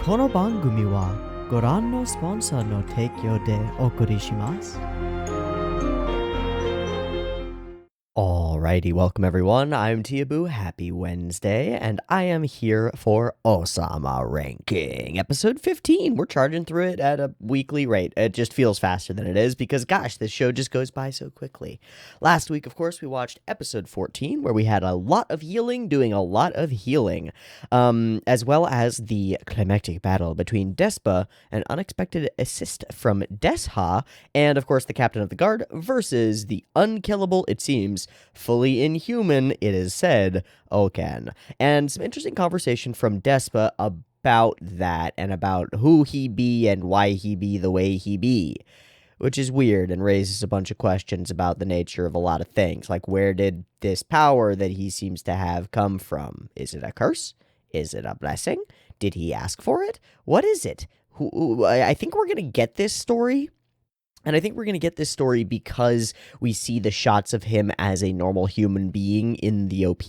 この番組はご覧のスポンサーの提供でお送りします。Alrighty, welcome everyone. I'm Teeaboo. Happy Wednesday, and I am here for Ousama ranking, episode 15. We're charging through it at a weekly rate. It just feels faster than it is because, gosh, this show just goes by so quickly. Last week, of course, we watched episode 14, where we had a lot of healing, doing a lot of healing, as well as the climactic battle between Despa, an unexpected assist from Desha, and, of course, the captain of the guard versus the unkillable, it seems, fully inhuman, it is said, Oken. And some interesting conversation from Despa about that and about who he be and why he be the way he be, which is weird and raises a bunch of questions about the nature of a lot of things, like where did this power that he seems to have come from? Is it a curse? Is it a blessing? Did he ask for it? What is it? I think we're going to get this story. And I think we're going to get this story because we see the shots of him as a normal human being in the OP,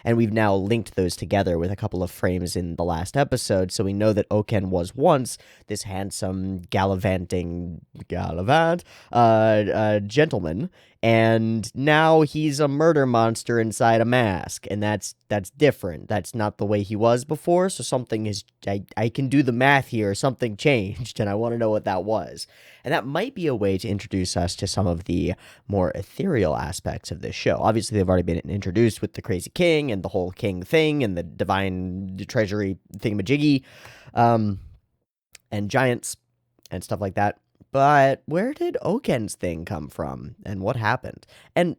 and we've now linked those together with a couple of frames in the last episode, so we know that Oken was once this handsome, gallivant gentleman, and now he's a murder monster inside a mask, and that's different. That's not the way he was before, so something is, I can do the math here, something changed, and I want to know what that was. And that might be a way to introduce us to some of the more ethereal aspects of this show. Obviously, they've already been introduced with the Crazy King and the whole King thing and the Divine Treasury thingamajiggy, and giants and stuff like that. But where did Oken's thing come from, and what happened? And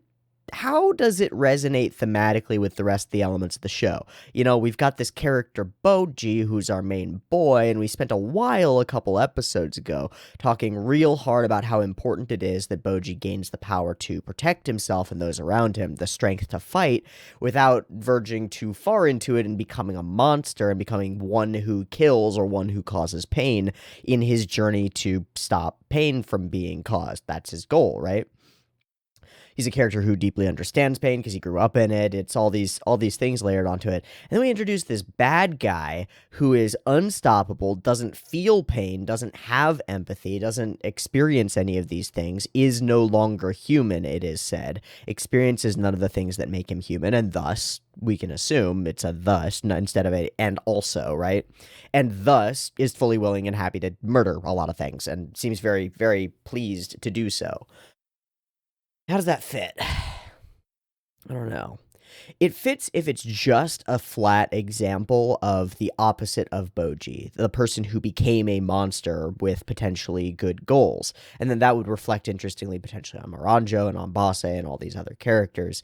how does it resonate thematically with the rest of the elements of the show? You know, we've got this character Boji, who's our main boy, and we spent a while a couple episodes ago talking real hard about how important it is that Boji gains the power to protect himself and those around him, the strength to fight, without verging too far into it and becoming a monster and becoming one who kills or one who causes pain in his journey to stop pain from being caused. That's his goal, right? He's a character who deeply understands pain because he grew up in it. It's all these things layered onto it. And then we introduce this bad guy who is unstoppable, doesn't feel pain, doesn't have empathy, doesn't experience any of these things, is no longer human, it is said, experiences none of the things that make him human, and thus, we can assume it's a thus instead of a and also, right? And thus is fully willing and happy to murder a lot of things and seems very, very pleased to do so. How does that fit? I don't know. It fits if it's just a flat example of the opposite of Boji, the person who became a monster with potentially good goals. And then that would reflect, interestingly, potentially on Miranjo and on Base and all these other characters.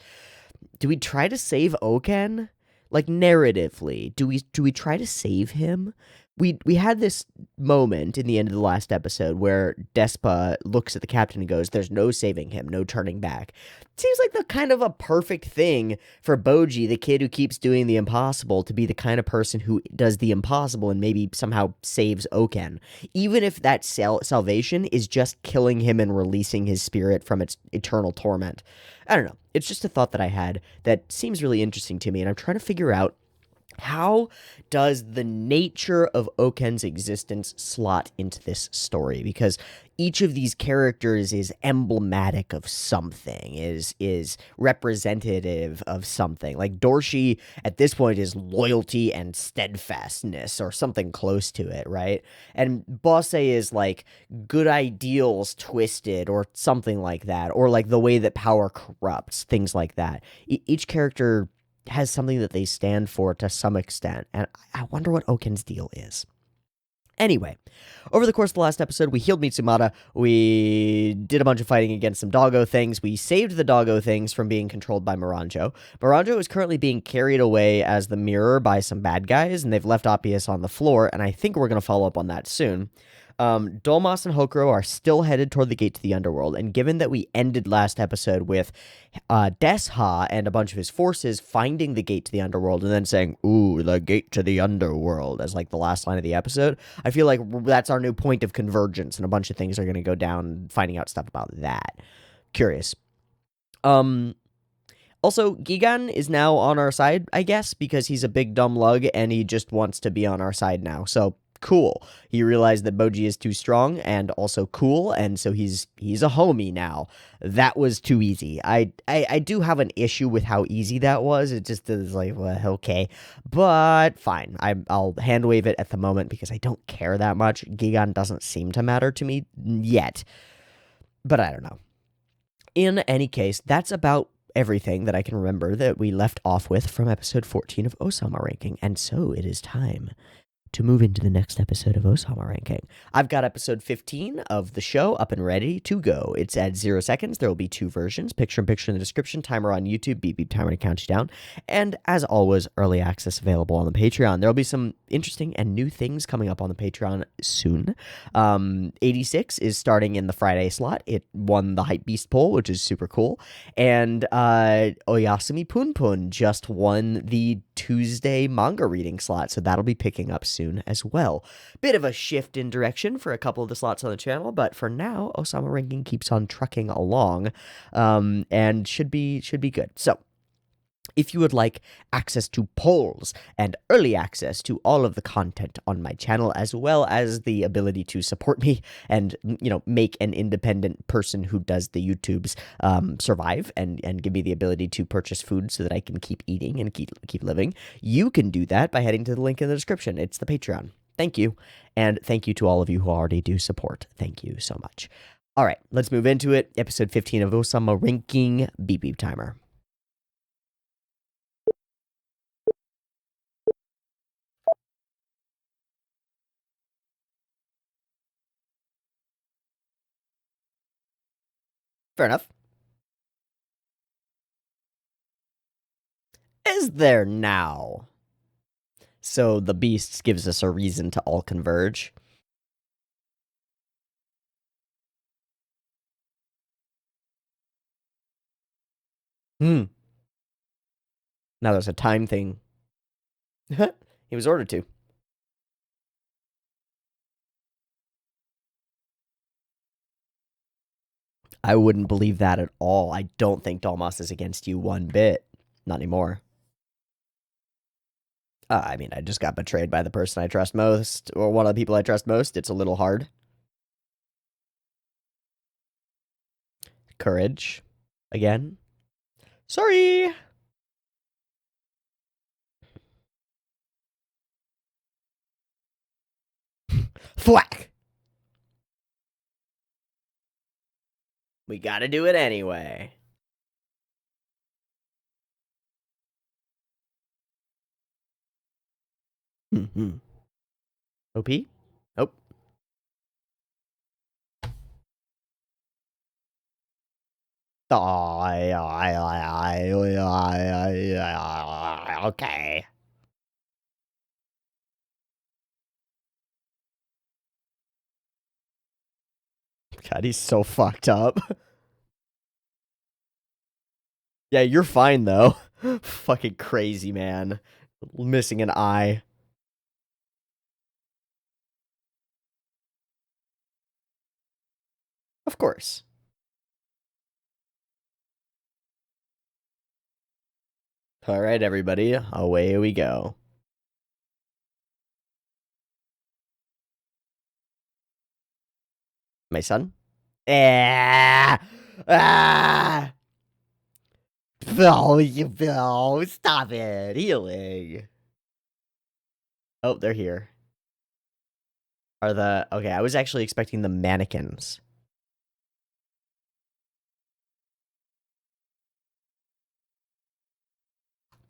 Do we try to save Oken? Like, narratively, do we try to save him? We had this moment in the end of the last episode where Despa looks at the captain and goes, there's no saving him, no turning back. It seems like the kind of a perfect thing for Boji, the kid who keeps doing the impossible, to be the kind of person who does the impossible and maybe somehow saves Oken. Even if that salvation is just killing him and releasing his spirit from its eternal torment. I don't know. It's just a thought that I had that seems really interesting to me, and I'm trying to figure out how does the nature of Oken's existence slot into this story? Because each of these characters is emblematic of something, is representative of something. Like Dorshi, at this point, is loyalty and steadfastness, or something close to it, right? And Base is like good ideals twisted, or something like that, or like the way that power corrupts, things like that. Each character has something that they stand for to some extent, and I wonder what Oken's deal is. Anyway, over the course of the last episode, we healed Mitsumata, we did a bunch of fighting against some doggo things, we saved the doggo things from being controlled by Miranjo. Miranjo is currently being carried away as the mirror by some bad guys, and they've left Appius on the floor, and I think we're going to follow up on that soon. Dolmas and Hokuro are still headed toward the gate to the underworld, and given that we ended last episode with Desha and a bunch of his forces finding the gate to the underworld and then saying, ooh, the gate to the underworld, as like the last line of the episode, I feel like that's our new point of convergence, and a bunch of things are going to go down finding out stuff about that. Curious. Also, Gigan is now on our side, I guess, because he's a big dumb lug and he just wants to be on our side now. So Cool. He realized that Boji is too strong and also cool, and so he's a homie now. That was too easy. I do have an issue with how easy that was. It just is like, well, okay, but fine. I'll hand wave it at the moment because I don't care that much. Gigan doesn't seem to matter to me yet, but I don't know. In any case, that's about everything that I can remember that we left off with from episode 14 of Ousama ranking, and so it is time to move into the next episode of Ousama Ranking. I've got episode 15 of the show up and ready to go. It's at 0 seconds. There will be two versions, picture in picture in the description, timer on YouTube, beep beep timer to count you down. And as always, early access available on the Patreon. There will be some interesting and new things coming up on the Patreon soon. 86 is starting in the Friday slot. It won the Hype Beast poll, which is super cool. And Oyasumi Punpun just won the Tuesday manga reading slot, so that'll be picking up soon as well. Bit of a shift in direction for a couple of the slots on the channel, but for now, Ousama Ranking keeps on trucking along, and should be good. So, if you would like access to polls and early access to all of the content on my channel, as well as the ability to support me and, make an independent person who does the YouTubes survive and give me the ability to purchase food so that I can keep eating and keep living, you can do that by heading to the link in the description. It's the Patreon. Thank you. And thank you to all of you who already do support. Thank you so much. All right, let's move into it. Episode 15 of Ousama Ranking, beep beep timer. Fair enough. Is there now? So the beasts gives us a reason to all converge. Now there's a time thing. He was ordered to. I wouldn't believe that at all. I don't think Dalmas is against you one bit. Not anymore. I mean, I just got betrayed by the person I trust most, or one of the people I trust most. It's a little hard. Courage. Again. Sorry. Thwack. We gotta do it anyway. OP? Oh. Okay. God, he's so fucked up. Yeah, you're fine, though. Fucking crazy, man. Missing an eye. Of course. All right, everybody. Away we go. My son? Ah! Ah! Bill, you Bill, stop it. Healing. Oh, they're here. Okay, I was actually expecting the mannequins.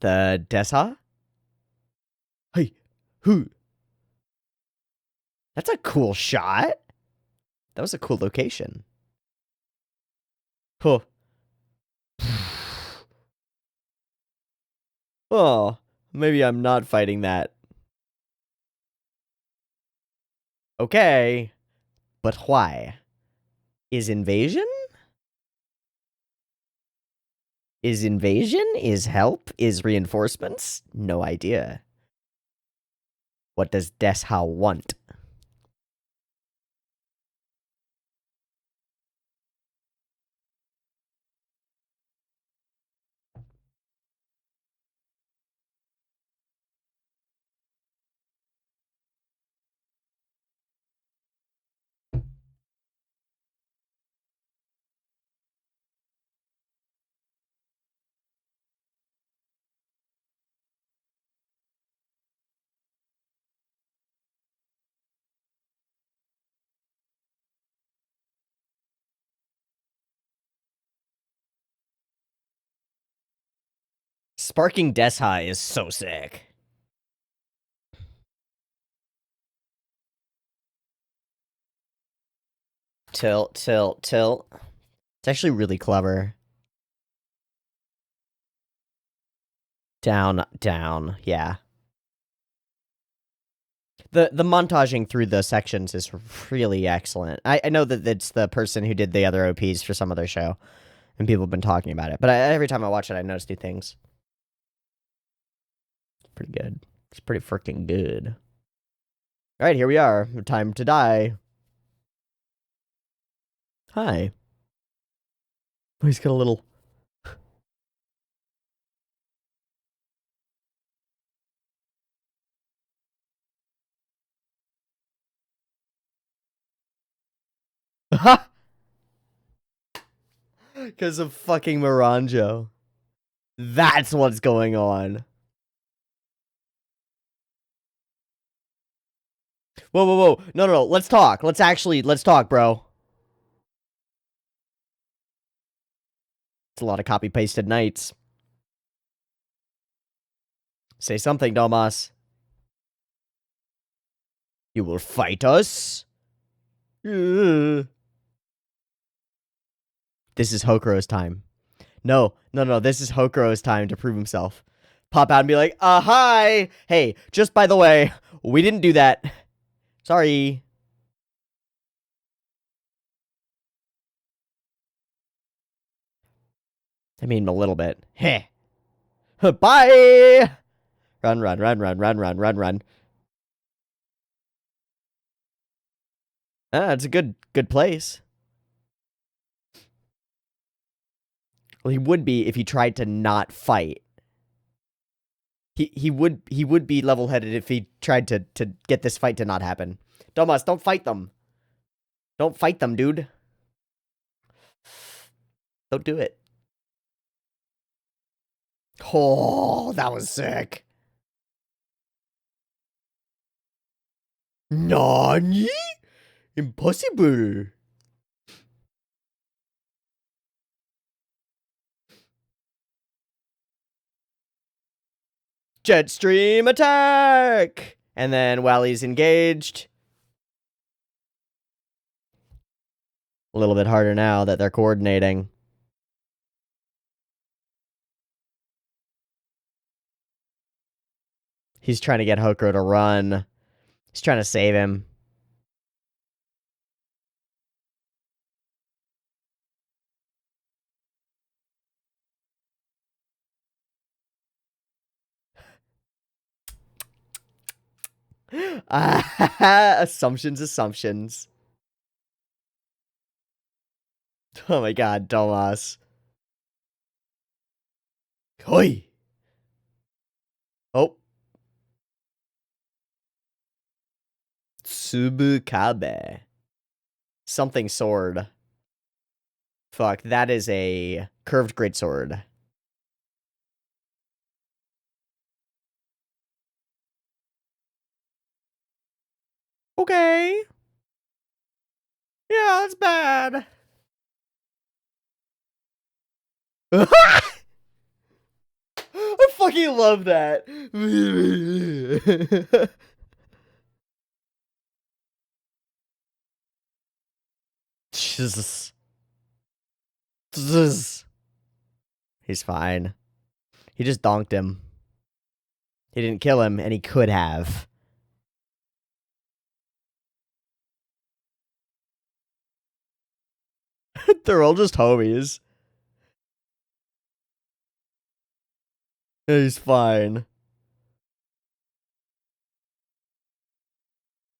The Dessa? Hey, who? That's a cool shot. That was a cool location. Huh. Oh, maybe I'm not fighting that. Okay, but why? Is invasion? Is invasion? Is help? Is reinforcements? No idea. What does Desha want? Sparking Death High is so sick. Tilt, tilt, tilt. It's actually really clever. Down, down, yeah. The montaging through the sections is really excellent. I know that it's the person who did the other OPs for some other show, and people have been talking about it. But every time I watch it, I notice new things. It's pretty good. It's pretty freaking good. All right, here we are. Time to die. Hi. Oh, he's got a little... Because of fucking Miranjo. That's what's going on. Whoa, whoa, whoa. No, no, no. Let's talk. Let's talk, bro. It's a lot of copy-pasted nights. Say something, Domas. You will fight us? This is Hokuro's time. No, no, no. This is Hokuro's time to prove himself. Pop out and be like, hi! Hey, just by the way, we didn't do that. Sorry. I mean, a little bit. Heh. Bye! Run, run, run, run, run, run, run, run. It's a good place. Well, he would be if he tried to not fight. He would be level-headed if he tried to get this fight to not happen. Domas, don't fight them. Don't fight them, dude. Don't do it. Oh, that was sick. Nani? Impossible. Jetstream attack! And then while he's engaged... A little bit harder now that they're coordinating. He's trying to get Hokuro to run. He's trying to save him. Assumptions, assumptions. Oh my god, Domas. Hoi! Oh. Tsubukabe. Something sword. Fuck, that is a curved greatsword. Okay. Yeah, that's bad. I fucking love that. Jesus. He's fine. He just donked him. He didn't kill him, and he could have. They're all just homies. He's fine.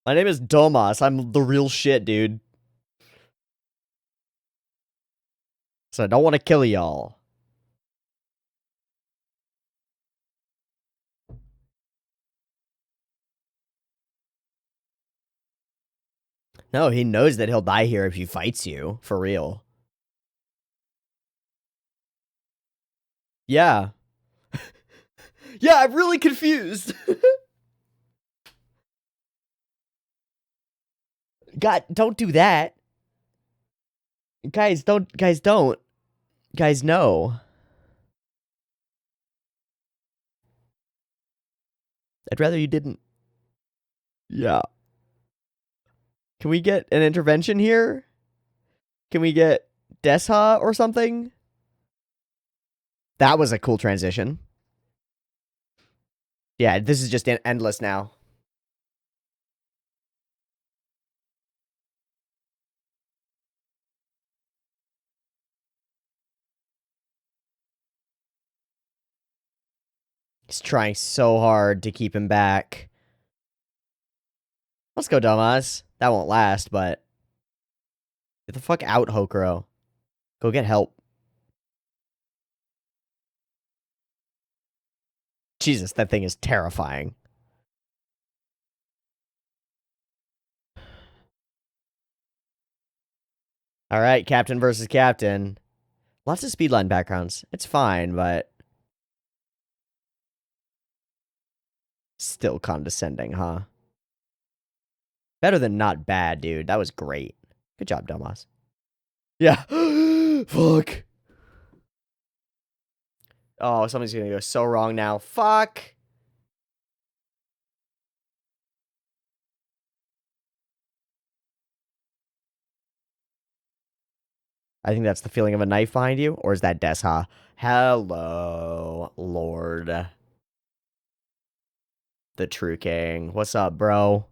My name is Domas. I'm the real shit, dude. So I don't want to kill y'all. No, he knows that he'll die here if he fights you. For real. Yeah. Yeah, I'm really confused. God, don't do that. Guys, don't. Guys, no. I'd rather you didn't. Yeah. Can we get an intervention here? Can we get Desha or something? That was a cool transition. Yeah, this is just endless now. He's trying so hard to keep him back. Let's go, dumbass. That won't last, but... Get the fuck out, Hokuro. Go get help. Jesus, that thing is terrifying. Alright, captain versus captain. Lots of speedline backgrounds. It's fine, but... Still condescending, huh? Better than not bad, dude. That was great. Good job, dumbass. Yeah. Fuck. Oh, something's gonna go so wrong now. Fuck. I think that's the feeling of a knife behind you. Or is that Desha? Hello, Lord. The True King. What's up, bro?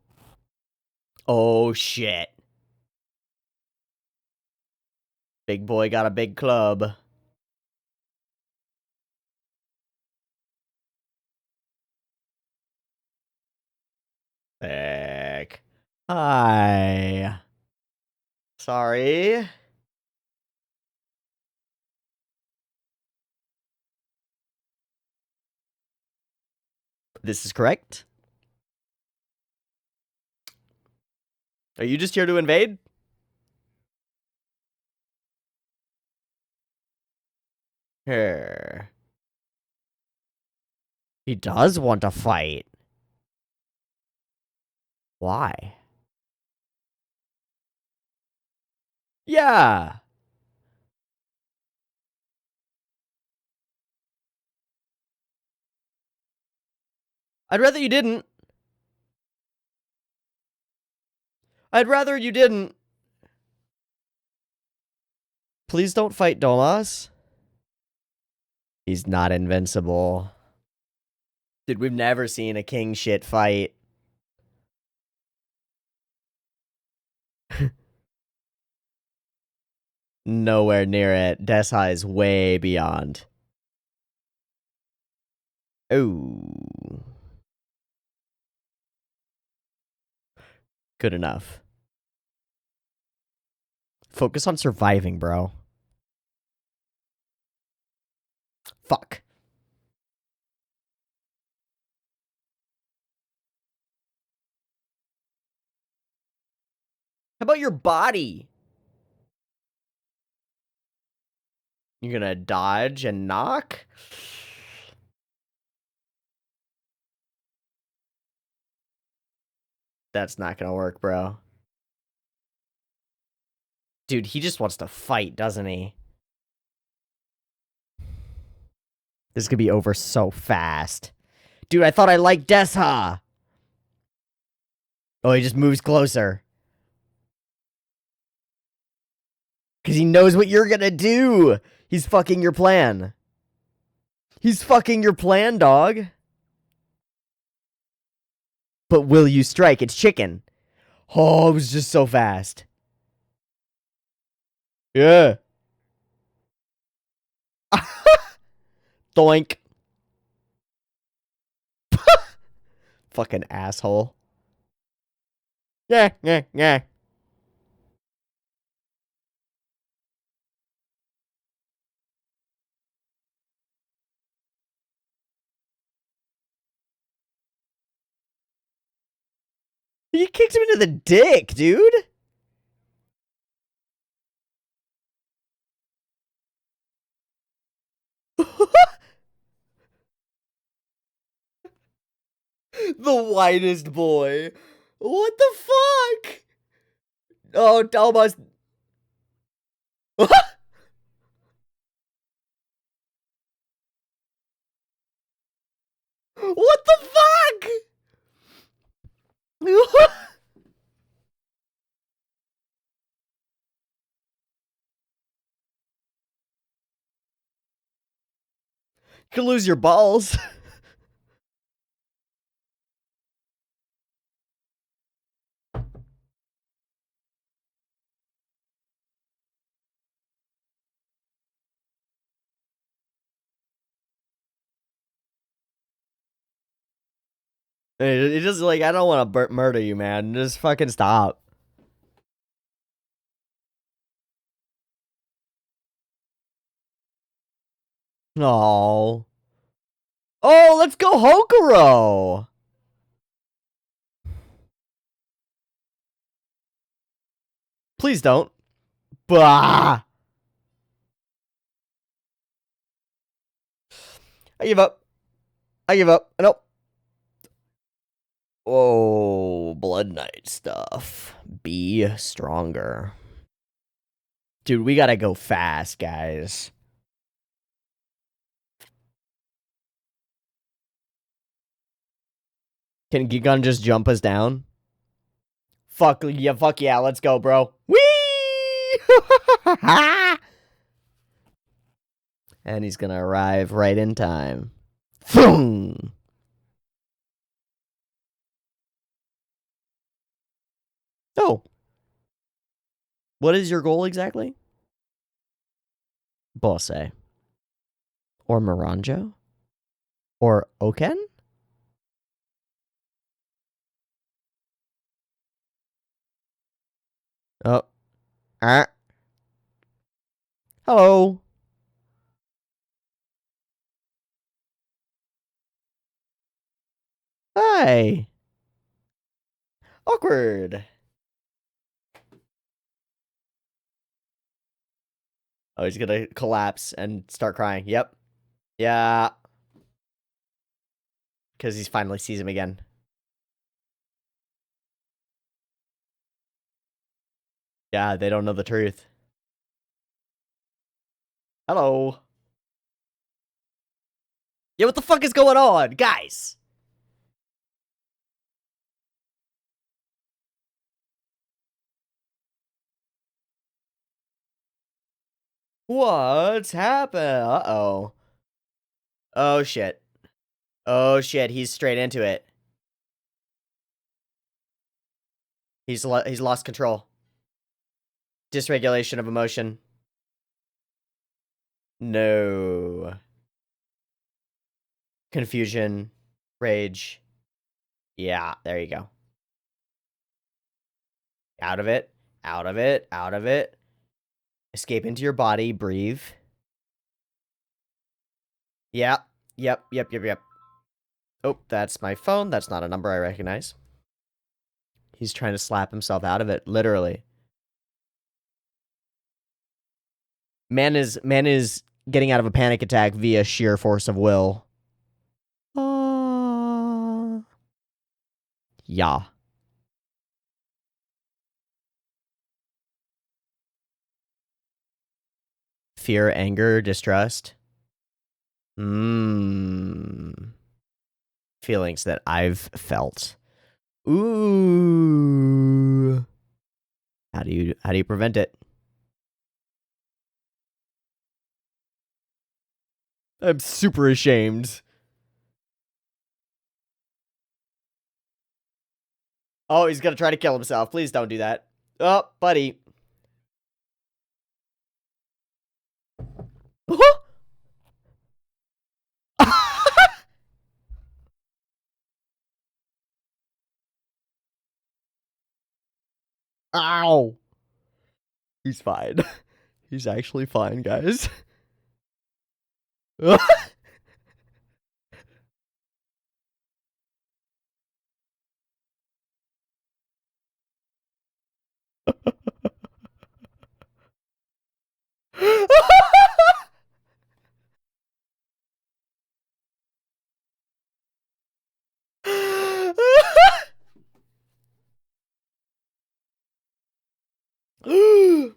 Oh, shit. Big boy got a big club. Heck. Hi. Sorry. This is correct. Are you just here to invade? Here. He does want to fight. Why? Yeah. I'd rather you didn't. I'd rather you didn't. Please don't fight Domas. He's not invincible. Dude, we've never seen a king shit fight. Nowhere near it. Desha is way beyond. Oh. Good enough. Focus on surviving, bro. Fuck. How about your body? You're gonna dodge and knock? That's not gonna work, bro. Dude, he just wants to fight, doesn't he? This could be over so fast. Dude, I thought I liked Desha! Oh, he just moves closer. Because he knows what you're gonna do! He's fucking your plan. He's fucking your plan, dog. But will you strike? It's chicken. Oh, it was just so fast. Yeah. Doink. Fucking asshole. Yeah, yeah, yeah. He kicked him into the dick, dude. The whitest boy. What the fuck? Oh, almost. What the fuck? Could lose your balls. It just like, I don't want to murder you, man. Just fucking stop. Oh. Oh, let's go Hokuro. Please don't. Bah. I give up. I give up. Nope. Oh, Blood Knight stuff. Be stronger. Dude, we gotta go fast, guys. Can Gigun just jump us down? Fuck yeah, let's go, bro. Whee! And he's gonna arrive right in time. Boom! Oh. What is your goal exactly? Bose. Or Miranjo? Or Oken? Oh. Hello. Hi. Awkward. Oh, he's gonna collapse and start crying. Yep. Yeah. Because he finally sees him again. Yeah, they don't know the truth. Hello. Yeah, what the fuck is going on? Guys! What's happened? Uh-oh. Oh, shit. Oh, shit. He's straight into it. He's lost control. Dysregulation of emotion. No. Confusion. Rage. Yeah, there you go. Out of it. Out of it. Out of it. Escape into your body. Breathe. Yeah. Yep. Yep. Yep. Yep. Oh, that's my phone. That's not a number I recognize. He's trying to slap himself out of it, literally. Man is getting out of a panic attack via sheer force of will. Yeah. Fear, anger, distrust. Feelings that I've felt. Ooh. How do you prevent it? I'm super ashamed. Oh, he's gonna try to kill himself. Please don't do that. Oh, buddy. Ow. He's fine. He's actually fine, guys.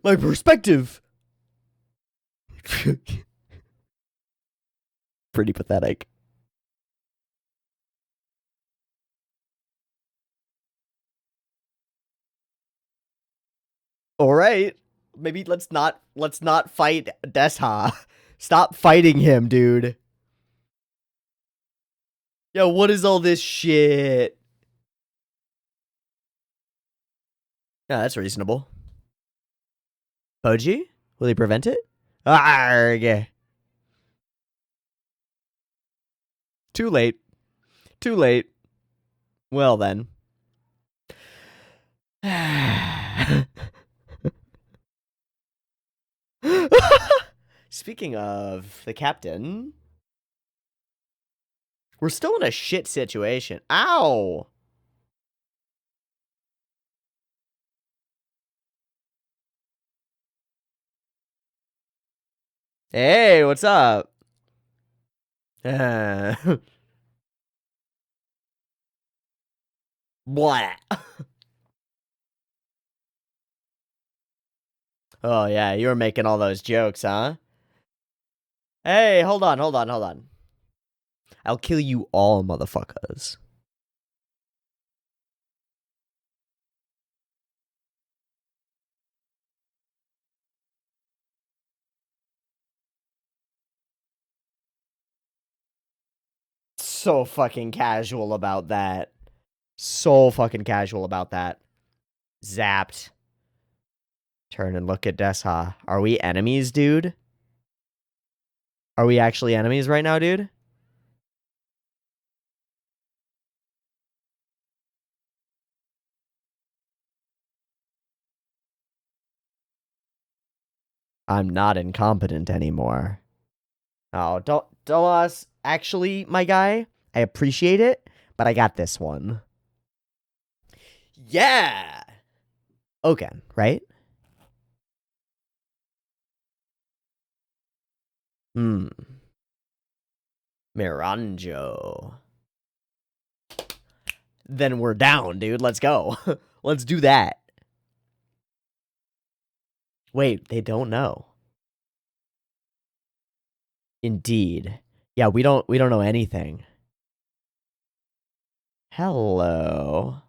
My perspective. Pretty pathetic. All right. Maybe let's not fight Desha. Stop fighting him, dude. Yo, what is all this shit? Yeah, that's reasonable. Boji? Will he prevent it? Arrgh. Too late. Too late. Well then. Speaking of the captain, we're still in a shit situation. Ow! Hey, what's up? What? Oh yeah, you were making all those jokes, huh? Hey, hold on. I'll kill you all, motherfuckers. So fucking casual about that. So fucking casual about that. Zapped. Turn and look at Desha. Are we enemies, dude? Are we actually enemies right now, dude? I'm not incompetent anymore. Oh, don't us. Actually, my guy, I appreciate it, but I got this one. Yeah. Okay, right? Miranjo. Then we're down, dude. Let's go. Let's do that. Wait, they don't know. Indeed. Yeah, we don't know anything. Hello.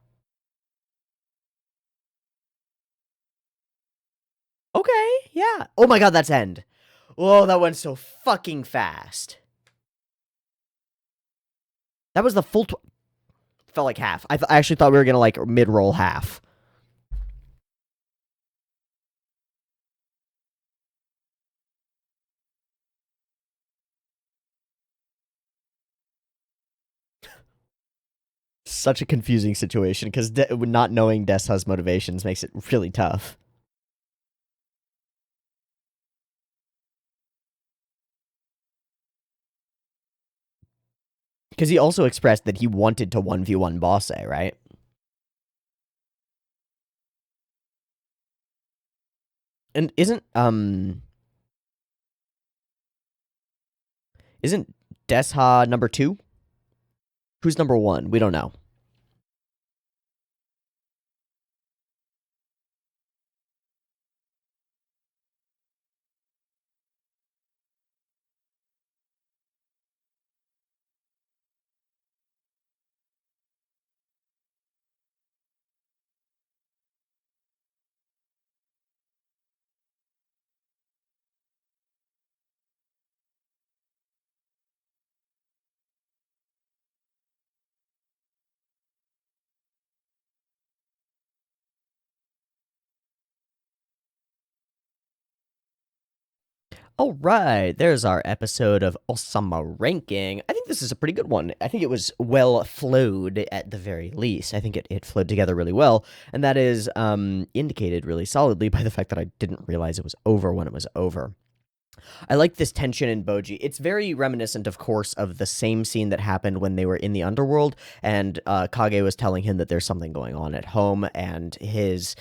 Okay, yeah. Oh my god, that's end. Whoa, that went so fucking fast. That was the full... Felt like half. I actually thought we were gonna, like, mid-roll half. Such a confusing situation, because not knowing Desha's motivations makes it really tough. Because he also expressed that he wanted to 1v1 Bosse, right? And isn't Desha number 2? Who's number 1? We don't know. All right, there's our episode of Ousama ranking. I think this is a pretty good one. I think it was well flowed at the very least. I think it flowed together really well, and that is indicated really solidly by the fact that I didn't realize it was over when it was over. I like this tension in Boji. It's very reminiscent, of course, of the same scene that happened when they were in the underworld, and Kage was telling him that there's something going on at home, and his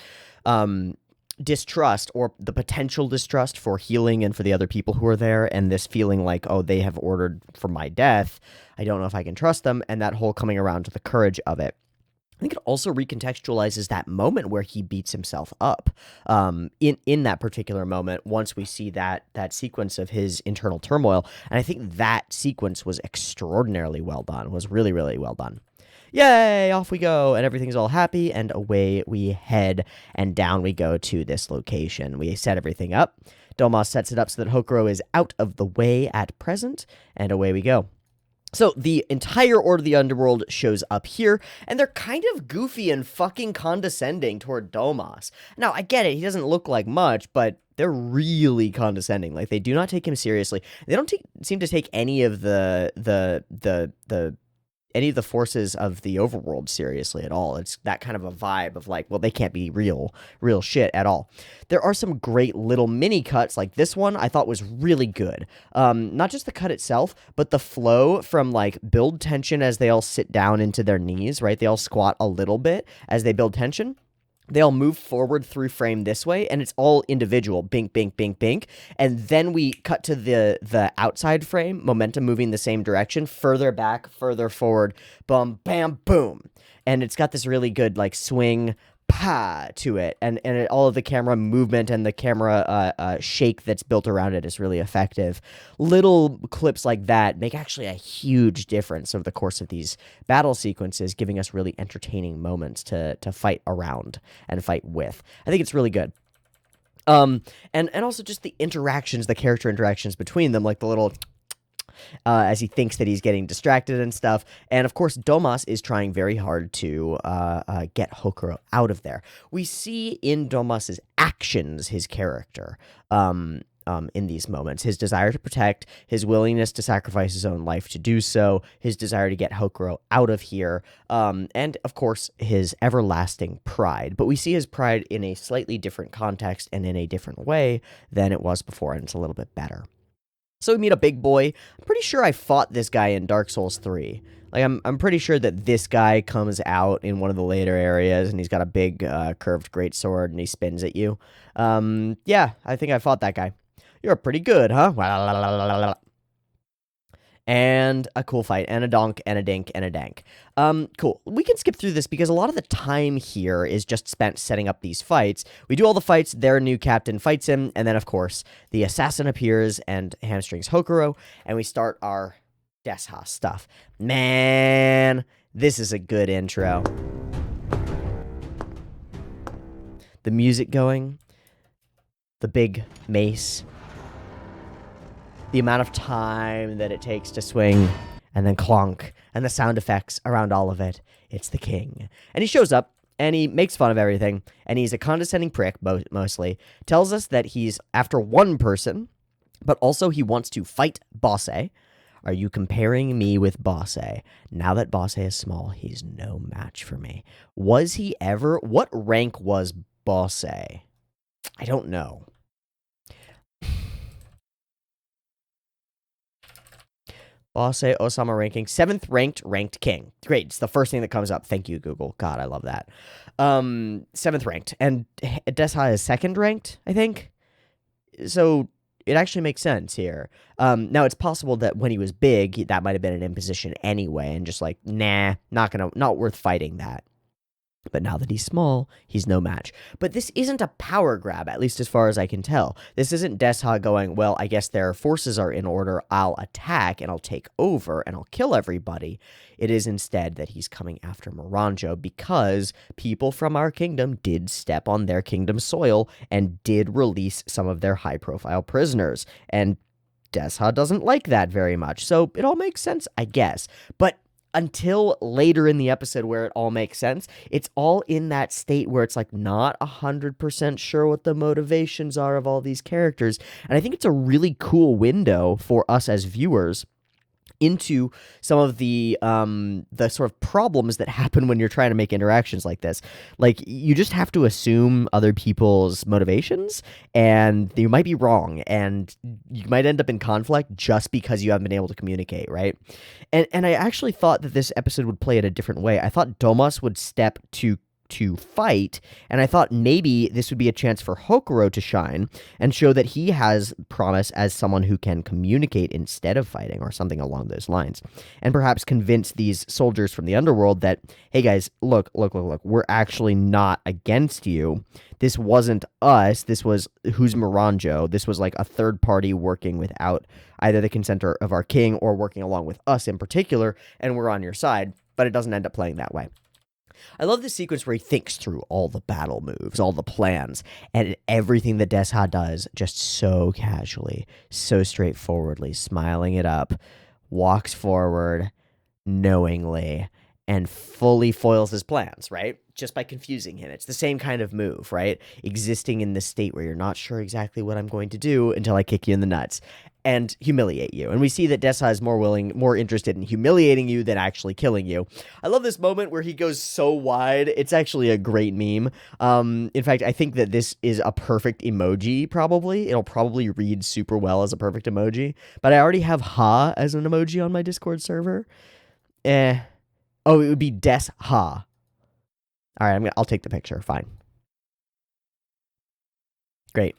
distrust, or the potential distrust for healing and for the other people who are there, and this feeling like, oh, they have ordered for my death. I don't know if I can trust them, and that whole coming around to the courage of it. I think it also recontextualizes that moment where he beats himself up. In that particular moment, once we see that sequence of his internal turmoil, and I think that sequence was extraordinarily well done. Was really, really well done. Yay, off we go, and everything's all happy, and away we head, and down we go to this location. We set everything up. Domas sets it up so that Hokuro is out of the way at present, and away we go. So the entire Order of the Underworld shows up here, and they're kind of goofy and fucking condescending toward Domas. Now, I get it, he doesn't look like much, but they're really condescending. Like, they do not take him seriously. They don't seem to take any of any of the forces of the overworld seriously at all. It's that kind of a vibe of like, well, they can't be real shit at all. There are some great little mini cuts, like this one I thought was really good. Not just the cut itself, but the flow from like build tension as they all sit down into their knees, right? They all squat a little bit as they build tension. They all move forward through frame this way, and it's all individual. Bink, bink, bink, bink. And then we cut to the outside frame, momentum moving the same direction, further back, further forward, boom, bam, boom. And it's got this really good, like, swing, pa to it. And all of the camera movement and the camera shake that's built around it is really effective. Little clips like that make actually a huge difference over the course of these battle sequences, giving us really entertaining moments to fight around and fight with. I think it's really good. And also just the interactions, the character interactions between them, like the little as he thinks that he's getting distracted and stuff. And of course, Domas is trying very hard to get Hokuro out of there. We see in Domas's actions his character in these moments. His desire to protect, his willingness to sacrifice his own life to do so, his desire to get Hokuro out of here, and of course, his everlasting pride. But we see his pride in a slightly different context and in a different way than it was before, and it's a little bit better. So we meet a big boy. I'm pretty sure I fought this guy in Dark Souls 3. Like, I'm pretty sure that this guy comes out in one of the later areas, and he's got a big curved greatsword, and he spins at you. Yeah, I think I fought that guy. You're pretty good, huh? And a cool fight, and a donk, and a dink, and a dank. Cool. We can skip through this because a lot of the time here is just spent setting up these fights. We do all the fights, their new captain fights him, and then, of course, the assassin appears and hamstrings Hokuro, and we start our Desha stuff. Man, this is a good intro. The music going, the big mace, the amount of time that it takes to swing, and then clonk, and the sound effects around all of it. It's the king. And he shows up, and he makes fun of everything, and he's a condescending prick, mostly. Tells us that he's after one person, but also he wants to fight Bosse. Are you comparing me with Bosse? Now that Bosse is small, he's no match for me. Was he ever? What rank was Bosse? I don't know. Bosse Ousama ranking, 7th ranked king. Great, it's the first thing that comes up. Thank you, Google. God, I love that. 7th ranked, and Desha is 2nd ranked, I think. So it actually makes sense here. Now it's possible that when he was big, that might have been an imposition anyway, and just like, nah, not worth fighting that. But now that he's small, he's no match. But this isn't a power grab, at least as far as I can tell. This isn't Desha going, well, I guess their forces are in order, I'll attack, and I'll take over, and I'll kill everybody. It is instead that he's coming after Miranjo because people from our kingdom did step on their kingdom soil and did release some of their high-profile prisoners. And Desha doesn't like that very much, so it all makes sense, I guess. But until later in the episode where it all makes sense, it's all in that state where it's like not 100% sure what the motivations are of all these characters. And I think it's a really cool window for us as viewers into some of the sort of problems that happen when you're trying to make interactions like this. Like, you just have to assume other people's motivations, and you might be wrong, and you might end up in conflict just because you haven't been able to communicate, right? And I actually thought that this episode would play it a different way. I thought Domas would step to fight, and I thought maybe this would be a chance for Hokuro to shine and show that he has promise as someone who can communicate instead of fighting, or something along those lines, and perhaps convince these soldiers from the underworld that, hey guys, look, we're actually not against you. This wasn't us. This was who's Miranjo. This was like a third party working without either the consent of our king or working along with us in particular, and we're on your side. but it doesn't end up playing that way. I love the sequence where he thinks through all the battle moves, all the plans, and everything that Desha does just so casually, so straightforwardly, smiling it up, walks forward knowingly, and fully foils his plans, right? Just by confusing him. It's the same kind of move, right? Existing in this state where you're not sure exactly what I'm going to do until I kick you in the nuts and humiliate you. And we see that Desha is more interested in humiliating you than actually killing you. I love this moment where he goes so wide. It's actually a great meme. In fact, I think that this is a perfect emoji, probably. It'll probably read super well as a perfect emoji. But I already have ha as an emoji on my Discord server. Oh, it would be Des Ha. All right, I'll take the picture. Fine. Great.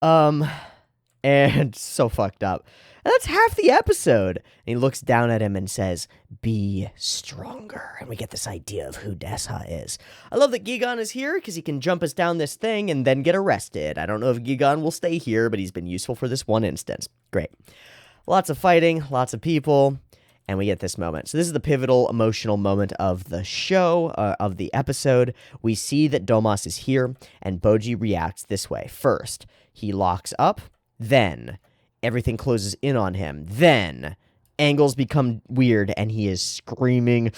And so fucked up. And that's half the episode. And he looks down at him and says, "Be stronger." And we get this idea of who Desha is. I love that Gigan is here because he can jump us down this thing and then get arrested. I don't know if Gigan will stay here, but he's been useful for this one instance. Great. Lots of fighting, lots of people. And we get this moment. So this is the pivotal emotional moment of the show, of the episode. We see that Domas is here, and Boji reacts this way. First, he locks up. Then, everything closes in on him. Then, angles become weird, and he is screaming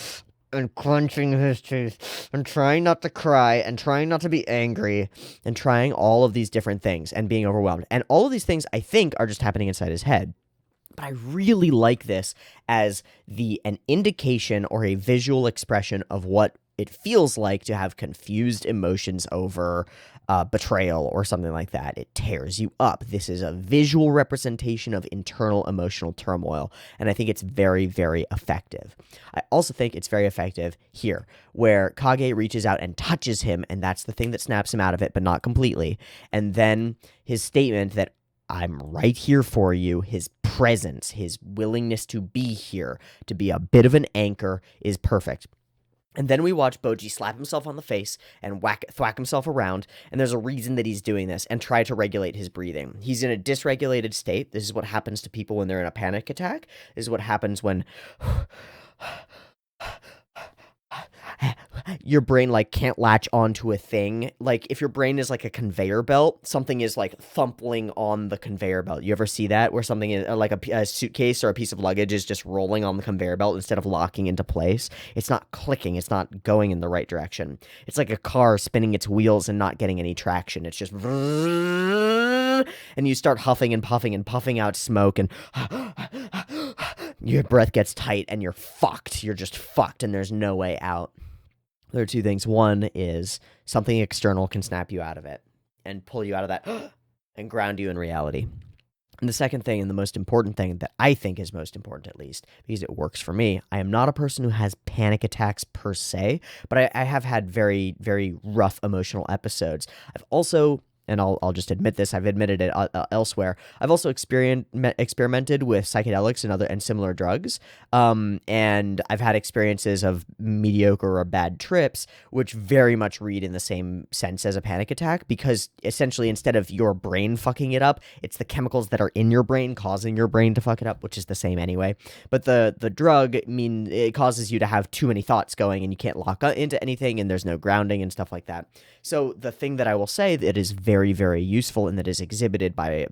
and clenching his teeth and trying not to cry and trying not to be angry and trying all of these different things and being overwhelmed. And all of these things, I think, are just happening inside his head. But I really like this as an indication or a visual expression of what it feels like to have confused emotions over betrayal or something like that. It tears you up. This is a visual representation of internal emotional turmoil, and I think it's very, very effective. I also think it's very effective here, where Kage reaches out and touches him, and that's the thing that snaps him out of it, but not completely. And then his statement that I'm right here for you, his presence, his willingness to be here, to be a bit of an anchor is perfect. And then we watch Boji slap himself on the face and thwack himself around, and there's a reason that he's doing this, and try to regulate his breathing. He's in a dysregulated state. This is what happens to people when they're in a panic attack. This is what happens when your brain like can't latch onto a thing. Like if your brain is like a conveyor belt, something is like thumping on the conveyor belt. You ever see that where something is like a suitcase or a piece of luggage is just rolling on the conveyor belt instead of locking into place? It's not clicking. It's not going in the right direction. It's like a car spinning its wheels and not getting any traction. It's just and you start huffing and puffing out smoke, and your breath gets tight and you're fucked. You're just fucked and there's no way out. There are two things. One is something external can snap you out of it and pull you out of that and ground you in reality. And the second thing, and the most important thing that I think is most important, at least, because it works for me, I am not a person who has panic attacks per se, but I have had very, very rough emotional episodes. I've also, and I'll just admit this, I've admitted it elsewhere, I've also experimented with psychedelics and similar drugs, and I've had experiences of mediocre or bad trips, which very much read in the same sense as a panic attack, because essentially instead of your brain fucking it up, it's the chemicals that are in your brain causing your brain to fuck it up, which is the same anyway. But the drug, it causes you to have too many thoughts going, and you can't lock into anything, and there's no grounding and stuff like that. So the thing that I will say that is very, very useful and that is exhibited by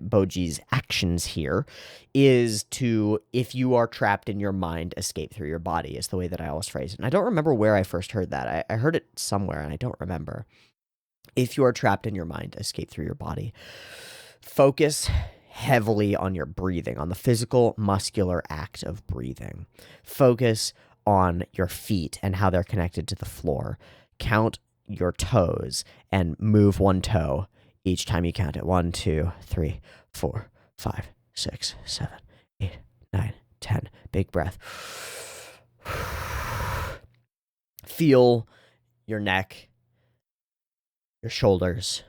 Boji's actions here is to, if you are trapped in your mind, escape through your body, is the way that I always phrase it. And I don't remember where I first heard that. I heard it somewhere and I don't remember. If you are trapped in your mind, escape through your body. Focus heavily on your breathing, on the physical, muscular act of breathing. Focus on your feet and how they're connected to the floor. Count your toes and move one toe each time you count it. 1, 2, 3, 4, 5, 6, 7, 8, 9, 10. Big breath. Feel your neck, your shoulders,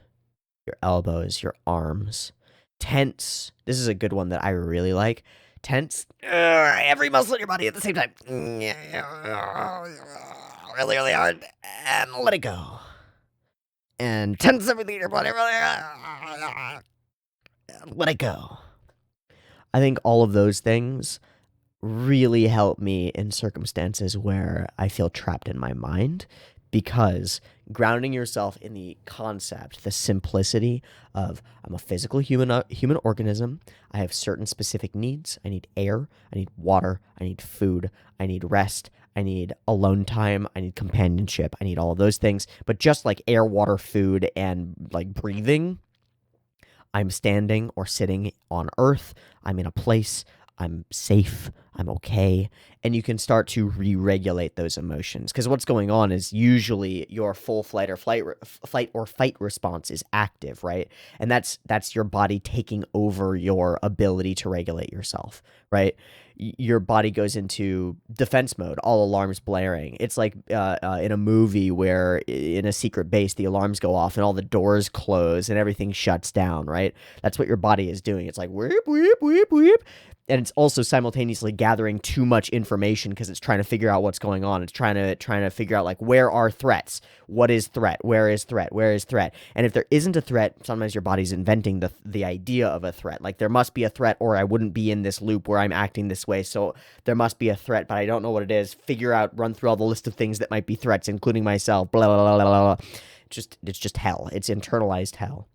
your elbows, your arms. Tense. This is a good one that I really like. Tense every muscle in your body at the same time. Really, really hard. And let it go. And tense everything in your body. Really, let it go. I think all of those things really help me in circumstances where I feel trapped in my mind, because grounding yourself in the concept, the simplicity of I'm a physical human organism. I have certain specific needs. I need air, I need water, I need food, I need rest, I need alone time, I need companionship, I need all of those things. But just like air, water, food, and like breathing, I'm standing or sitting on earth. I'm in a place. I'm safe. I'm okay. And you can start to re-regulate those emotions, because what's going on is usually your full flight or fight response is active, right? And that's your body taking over your ability to regulate yourself, right? Your body goes into defense mode, all alarms blaring. It's like in a movie where in a secret base, the alarms go off and all the doors close and everything shuts down, right? That's what your body is doing. It's like, weep, weep, weep, weep. And it's also simultaneously gathering too much information because it's trying to figure out what's going on. It's trying to figure out, like, where are threats? What is threat? Where is threat? Where is threat? And if there isn't a threat, sometimes your body's inventing the idea of a threat. Like, there must be a threat or I wouldn't be in this loop where I'm acting this way. So there must be a threat, but I don't know what it is. Figure out, run through all the list of things that might be threats, including myself. Blah, blah, blah, blah, blah. It's just hell. It's internalized hell.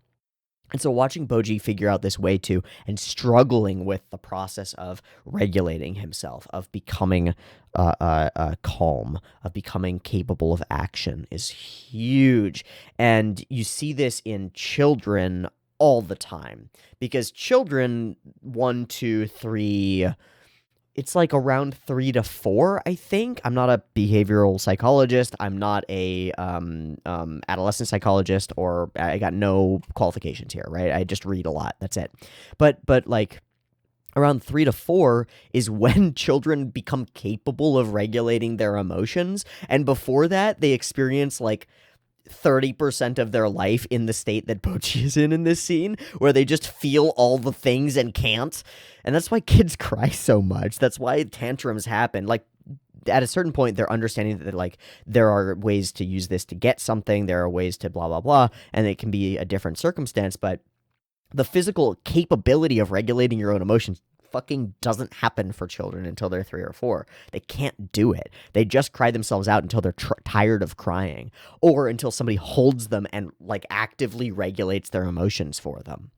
And so watching Boji figure out this way too, and struggling with the process of regulating himself, of becoming calm, of becoming capable of action, is huge. And you see this in children all the time, because children, 1, 2, 3, it's like around 3 to 4, I think. I'm not a behavioral psychologist. I'm not a adolescent psychologist, or I got no qualifications here, right? I just read a lot. That's it. But like around 3 to 4 is when children become capable of regulating their emotions. And before that, they experience like 30% of their life in the state that Bochi is in this scene, where they just feel all the things and can't. And that's why kids cry so much. That's why tantrums happen. Like, at a certain point, they're understanding that, like, there are ways to use this to get something. There are ways to blah, blah, blah. And it can be a different circumstance. But the physical capability of regulating your own emotions fucking doesn't happen for children until they're 3 or 4. They can't do it. They just cry themselves out until they're tired of crying, or until somebody holds them and, like, actively regulates their emotions for them.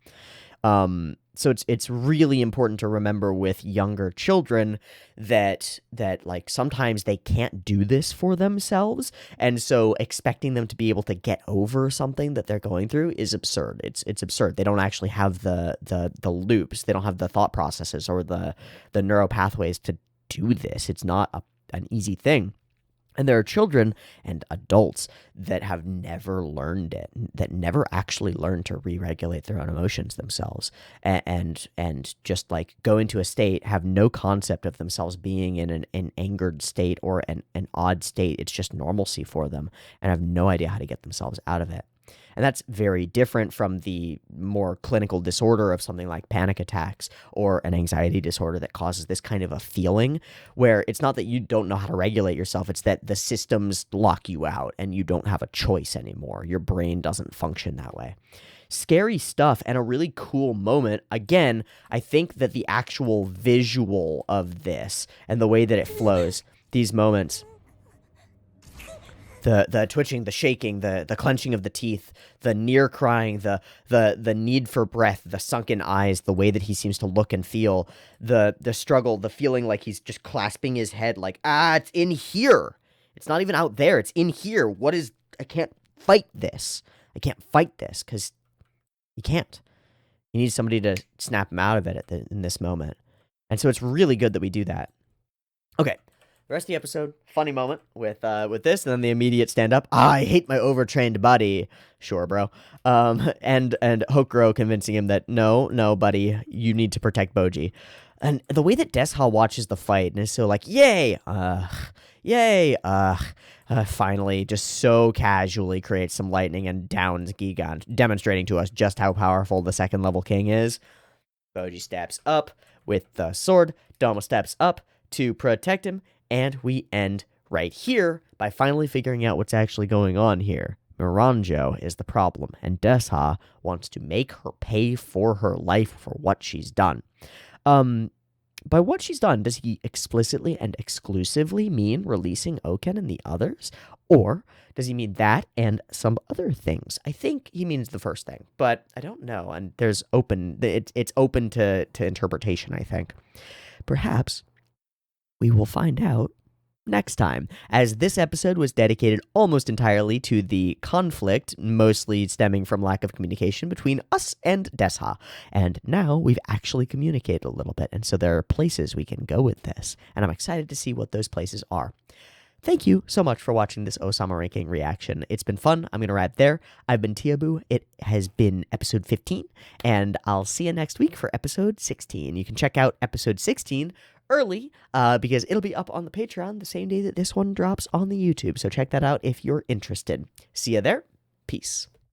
So it's really important to remember with younger children that like sometimes they can't do this for themselves, and so expecting them to be able to get over something that they're going through is absurd. It's absurd. They don't actually have the loops. They don't have the thought processes or the neural pathways to do this. It's not an easy thing. And there are children and adults that have never learned it, that never actually learned to re-regulate their own emotions themselves, and just like go into a state, have no concept of themselves being in an angered state or an odd state. It's just normalcy for them, and have no idea how to get themselves out of it. And that's very different from the more clinical disorder of something like panic attacks or an anxiety disorder that causes this kind of a feeling, where it's not that you don't know how to regulate yourself, it's that the systems lock you out and you don't have a choice anymore. Your brain doesn't function that way. Scary stuff, and a really cool moment. Again, I think that the actual visual of this and the way that it flows, these moments, the twitching, the shaking, the clenching of the teeth, the near crying, the need for breath, the sunken eyes, the way that he seems to look and feel, the struggle, the feeling like he's just clasping his head like, it's in here. It's not even out there. It's in here. I can't fight this. I can't fight this, because you can't. You need somebody to snap him out of it in this moment. And so it's really good that we do that. Okay. The rest of the episode, funny moment with this, and then the immediate stand-up. I hate my overtrained buddy. Sure, bro. And Hokuro convincing him that, no, buddy, you need to protect Boji. And the way that Desha watches the fight and is so like, yay, finally, just so casually creates some lightning and downs Gigan, demonstrating to us just how powerful the second level king is. Boji steps up with the sword. Doma steps up to protect him. And we end right here by finally figuring out what's actually going on here. Miranjo is the problem, and Desha wants to make her pay for her life for what she's done. by what she's done, does he explicitly and exclusively mean releasing Oken and the others? Or does he mean that and some other things? I think he means the first thing, but I don't know. And it's open to interpretation, I think. Perhaps we will find out next time, as this episode was dedicated almost entirely to the conflict, mostly stemming from lack of communication between us and Desha. And now we've actually communicated a little bit, and so there are places we can go with this, and I'm excited to see what those places are. Thank you so much for watching this Ousama ranking reaction. It's been fun. I'm going to wrap there. I've been Teeaboo. It has been episode 15, and I'll see you next week for episode 16. You can check out episode 16 early because it'll be up on the Patreon the same day that this one drops on the YouTube. So check that out if you're interested. See you there. Peace.